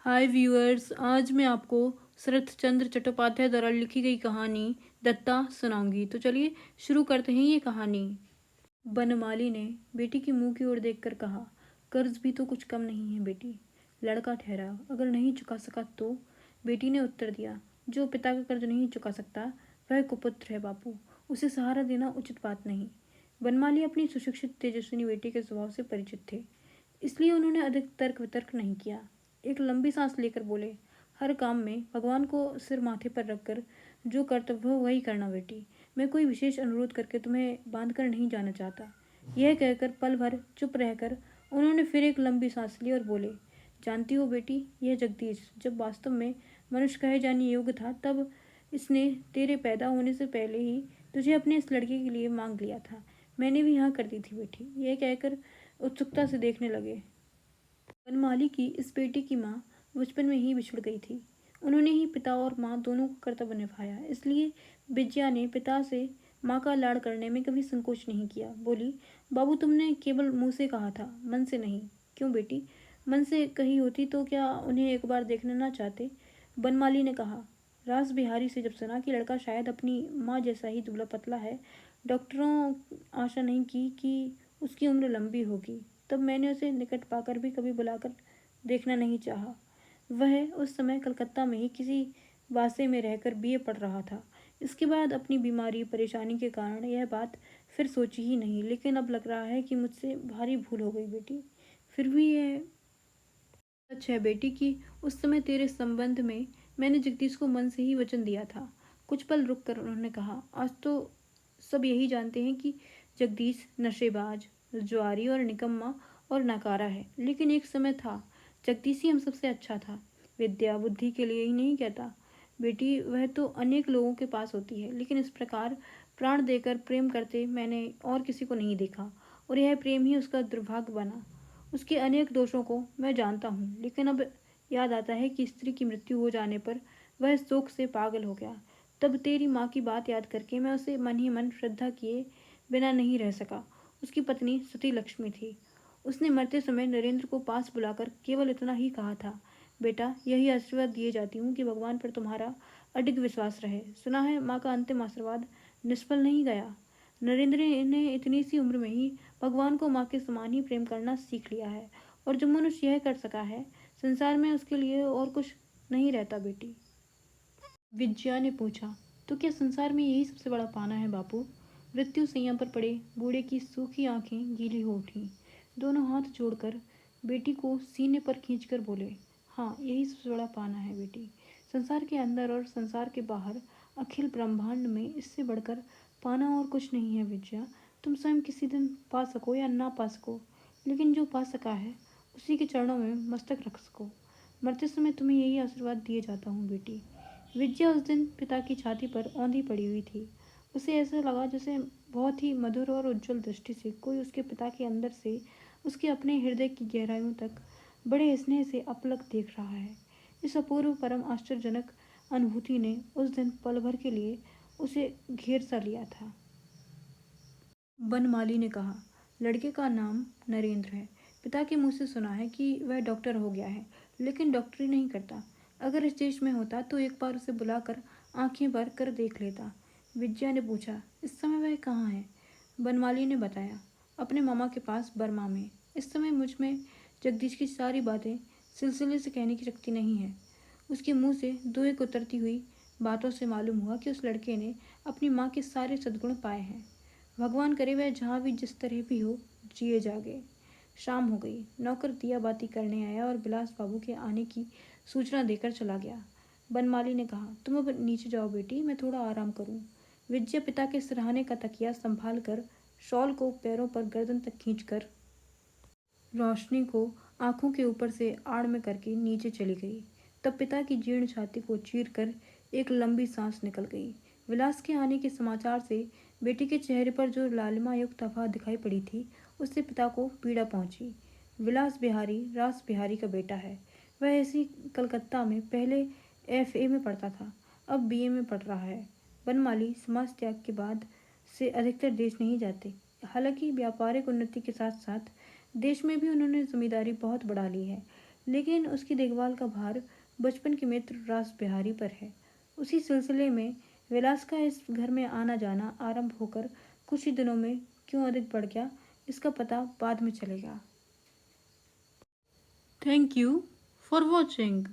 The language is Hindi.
हाय व्यूअर्स, आज मैं आपको शरत चंद्र चट्टोपाध्याय द्वारा लिखी गई कहानी दत्ता सुनाऊंगी। तो चलिए शुरू करते हैं ये कहानी। बनमाली ने बेटी के मुंह की ओर देखकर कहा, कर्ज भी तो कुछ कम नहीं है बेटी। लड़का ठहरा, अगर नहीं चुका सका तो? बेटी ने उत्तर दिया, जो पिता का कर्ज नहीं चुका सकता वह कुपुत्र है बापू, उसे सहारा देना उचित बात नहीं। बनमाली अपनी सुशिक्षित तेजस्विनी बेटी के स्वभाव से परिचित थे, इसलिए उन्होंने अधिक तर्क वितर्क नहीं किया। एक लंबी सांस लेकर बोले, हर काम में भगवान को सिर माथे पर रखकर जो कर्तव्य हो वही करना बेटी। मैं कोई विशेष अनुरोध करके तुम्हें बांध कर नहीं जाना चाहता। यह कहकर पल भर चुप रहकर उन्होंने फिर एक लंबी सांस ली और बोले, जानती हो बेटी, यह जगदीश जब वास्तव में मनुष्य कहे जाने योग्य था तब इसने तेरे पैदा होने से पहले ही तुझे अपने इस लड़के के लिए मांग लिया था। मैंने भी हाँ कर दी थी बेटी। यह कहकर उत्सुकता से देखने लगे। बनमाली की इस बेटी की माँ बचपन में ही बिछुड़ गई थी। उन्होंने ही पिता और माँ दोनों का कर्तव्य निभाया, इसलिए विजया ने पिता से माँ का लाड़ करने में कभी संकोच नहीं किया। बोली, बाबू तुमने केवल मुंह से कहा था, मन से नहीं। क्यों बेटी, मन से कही होती तो क्या उन्हें एक बार देखना ना चाहते? बनमाली ने कहा। रास बिहारी से जब सुना कि लड़का शायद अपनी माँ जैसा ही दुबला पतला है, डॉक्टरों आशा नहीं की कि उसकी उम्र लंबी होगी, तब मैंने उसे निकट पाकर भी कभी बुलाकर देखना नहीं चाहा। वह उस समय कलकत्ता में ही किसी वासे में रहकर बीए पढ़ रहा था। इसके बाद अपनी बीमारी परेशानी के कारण यह बात फिर सोची ही नहीं, लेकिन अब लग रहा है कि मुझसे भारी भूल हो गई बेटी। फिर भी यह सच है बेटी कि उस समय तेरे संबंध में मैंने जगदीश को मन से ही वचन दिया था। कुछ पल रुक कर उन्होंने कहा, आज तो सब यही जानते हैं कि जगदीश नशेबाज, जुआरी और निकम्मा और नकारा है, लेकिन एक समय था जगदीश ही हम सबसे अच्छा था। विद्या बुद्धि के लिए ही नहीं कहता बेटी, वह तो अनेक लोगों के पास होती है, लेकिन इस प्रकार प्राण देकर प्रेम करते मैंने और किसी को नहीं देखा, और यह प्रेम ही उसका दुर्भाग्य बना। उसके अनेक दोषों को मैं जानता हूँ, लेकिन अब याद आता है कि स्त्री की मृत्यु हो जाने पर वह शोक से पागल हो गया। तब तेरी माँ की बात याद करके मैं उसे मन ही मन श्रद्धा किए बिना नहीं रह सका। उसकी पत्नी सती लक्ष्मी थी। उसने मरते समय नरेंद्र को पास बुलाकर केवल इतना ही कहा था, बेटा यही आशीर्वाद दिए जाती हूँ कि भगवान पर तुम्हारा अडिग विश्वास रहे। सुना है माँ का अंतिम आशीर्वाद निष्फल नहीं गया। नरेंद्र ने इतनी सी उम्र में ही भगवान को माँ के समान ही प्रेम करना सीख लिया है, और जो मनुष्य यह कर सका है, संसार में उसके लिए और कुछ नहीं रहता बेटी। विजया ने पूछा, तो क्या संसार में यही सबसे बड़ा पाना है बापू? मृत्यु सैया पर पड़े बूढ़े की सूखी आंखें गीली हो उठी। दोनों हाथ जोड़कर बेटी को सीने पर खींचकर बोले, हाँ यही सबसे बड़ा पाना है बेटी। संसार के अंदर और संसार के बाहर अखिल ब्रह्मांड में इससे बढ़कर पाना और कुछ नहीं है विजया। तुम स्वयं किसी दिन पा सको या ना पा सको, लेकिन जो पा सका है उसी के चरणों में मस्तक रख सको। मरते समय तुम्हें यही आशीर्वाद दिए जाता हूँ बेटी। विजया उस दिन पिता की छाती पर औंधी पड़ी हुई थी। उसे ऐसा लगा जैसे बहुत ही मधुर और उज्जवल दृष्टि से कोई उसके पिता के अंदर से उसके अपने हृदय की गहराइयों तक बड़े स्नेह से अपलक देख रहा है। इस अपूर्व परम आश्चर्यजनक अनुभूति ने उस दिन पल भर के लिए उसे घेर सा लिया था। बनमाली ने कहा, लड़के का नाम नरेंद्र है। पिता के मुंह से सुना है कि वह डॉक्टर हो गया है, लेकिन डॉक्टरी नहीं करता। अगर इस देश में होता तो एक बार उसे बुलाकर आंखें भर कर देख लेता। विजया ने पूछा, इस समय वह कहाँ है? बनमाली ने बताया, अपने मामा के पास बर्मा में। इस समय मुझ में जगदीश की सारी बातें सिलसिले से कहने की शक्ति नहीं है। उसके मुंह से दो एक उतरती हुई बातों से मालूम हुआ कि उस लड़के ने अपनी माँ के सारे सद्गुण पाए हैं। भगवान करे वह जहाँ भी जिस तरह भी हो जिए जागे। शाम हो गई। नौकर दिया बाती करने आया और बिलास बाबू के आने की सूचना देकर चला गया। बनमाली ने कहा, तुम अब नीचे जाओ बेटी, मैं थोड़ा आराम करूं। विजया पिता के सिरहाने का तकिया संभाल कर शॉल को पैरों पर गर्दन तक खींचकर रोशनी को आंखों के ऊपर से आड़ में करके नीचे चली गई। तब पिता की जीर्ण छाती को चीर कर एक लंबी सांस निकल गई। विलास के आने के समाचार से बेटी के चेहरे पर जो लालिमा युक्त आभा दिखाई पड़ी थी, उससे पिता को पीड़ा पहुंची। विलास बिहारी रास बिहारी का बेटा है। वह ऐसी कलकत्ता में पहले FA में पढ़ता था, अब BA में पढ़ रहा है। बनमाली समाज त्याग के बाद से अधिकतर देश नहीं जाते। हालांकि व्यापारिक उन्नति के साथ साथ देश में भी उन्होंने जमींदारी बहुत बढ़ा ली है, लेकिन उसकी देखभाल का भार बचपन के मित्र रास बिहारी पर है। उसी सिलसिले में विलास का इस घर में आना जाना आरंभ होकर कुछ ही दिनों में क्यों अधिक बढ़ गया, इसका पता बाद में चलेगा। Thank you for watching.